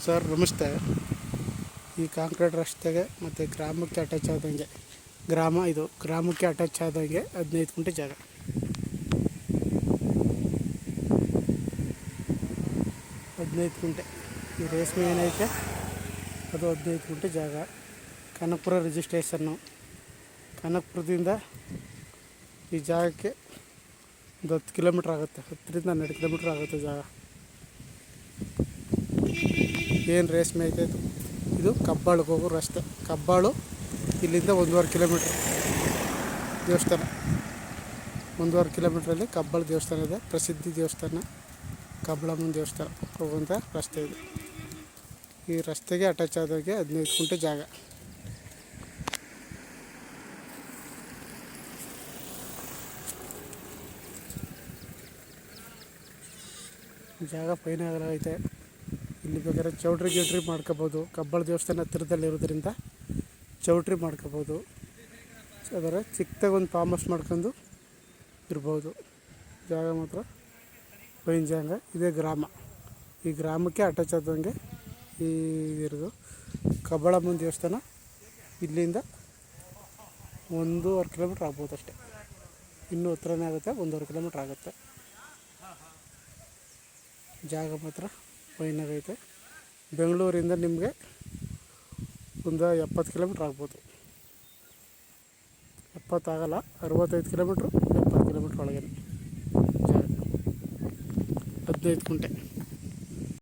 Sir ನಮಸ್ತೆ. ಈ concrete ರಸ್ತೆಗೆ ಮತ್ತು ಗ್ರಾಮಕ್ಕೆ ಅಟ್ಯಾಚ್ ಆದಂಗೆ ಗ್ರಾಮಕ್ಕೆ ಅಟ್ಯಾಚ್ ಆದಂಗೆ 15 ಗುಂಟೆ ಜಾಗ. 15 ಗುಂಟೆ ಈ ರೇಷ್ಮೆ ಏನೈತೆ ಅದು 15 ಗುಂಟೆ ಜಾಗ. ಕನಕಪುರ ರಿಜಿಸ್ಟ್ರೇಷನ್ನು. ಕನಕಪುರದಿಂದ ಈ ಜಾಗಕ್ಕೆ ಒಂದು 10 ಕಿಲೋಮೀಟ್ರ್ ಆಗುತ್ತೆ, 10ರಿಂದ 12 ಕಿಲೋಮೀಟ್ರ್ ಆಗುತ್ತೆ ಜಾಗ. ಏನು ರೇಷ್ಮೆ ಐತೆ ಇದು ಕಬ್ಬಾಳಿಗೆ ಹೋಗೋ ರಸ್ತೆ. ಕಬ್ಬಾಳು ಇಲ್ಲಿಂದ 1.5 ಕಿಲೋಮೀಟ್ರ್ ದೇವಸ್ಥಾನ. 1.5 ಕಿಲೋಮೀಟ್ರಲ್ಲಿ ಕಬ್ಬಾಳು ದೇವಸ್ಥಾನ ಇದೆ, ಪ್ರಸಿದ್ಧಿ ದೇವಸ್ಥಾನ ಕಬ್ಬಳಮ್ಮನ ದೇವಸ್ಥಾನ ಹೋಗುವಂಥ ರಸ್ತೆ ಇದೆ. ಈ ರಸ್ತೆಗೆ ಅಟ್ಯಾಚ್ ಆದಾಗೆ 15 ಗುಂಟೆ ಜಾಗ. ಜಾಗ ಫೈನಾಗೈತೆ. ಇಲ್ಲಿ ಬೇಕಾದ್ರೆ ಚೌಟ್ರಿ ಮಾಡ್ಕೋಬೋದು. ಕಬ್ಬಾಳು ದೇವಸ್ಥಾನ ಹತ್ತಿರದಲ್ಲಿರೋದ್ರಿಂದ ಚೌಟ್ರಿ ಮಾಡ್ಕೋಬೋದು. ಅದರ ಚಿಕ್ಕದಾಗಿ ಒಂದು ಫಾರ್ಮ್ ಹೌಸ್ ಮಾಡ್ಕೊಂಡು ಇರ್ಬೋದು. ಜಾಗ ಮಾತ್ರ ಫೈನ್ ಜಾಗ. ಇದೇ ಗ್ರಾಮ. ಈ ಗ್ರಾಮಕ್ಕೆ ಅಟ್ಯಾಚ್ ಆದಂಗೆ ಈ ಇರೋದು ಕಬ್ಬಾಳಮ್ಮನ ದೇವಸ್ಥಾನ. ಇಲ್ಲಿಂದ 1.5 ಕಿಲೋಮೀಟ್ರ್ ಆಗ್ಬೋದು ಅಷ್ಟೇ. ಇನ್ನೂ ಹತ್ರನೇ ಆಗುತ್ತೆ, 1.5 ಕಿಲೋಮೀಟ್ರ್ ಆಗುತ್ತೆ. ಜಾಗ ಮಾತ್ರ ಫೈನಾಗೈತೆ. ಬೆಂಗಳೂರಿಂದ ನಿಮಗೆ ಒಂದು 70 ಕಿಲೋಮೀಟ್ರ್ ಆಗ್ಬೋದು. 70 ಆಗಲ್ಲ, 65 ಕಿಲೋಮೀಟ್ರು, 70 ಕಿಲೋಮೀಟ್ರ್ ಒಳಗೇ ಜಾಗ. 15 ಗುಂಟೆ.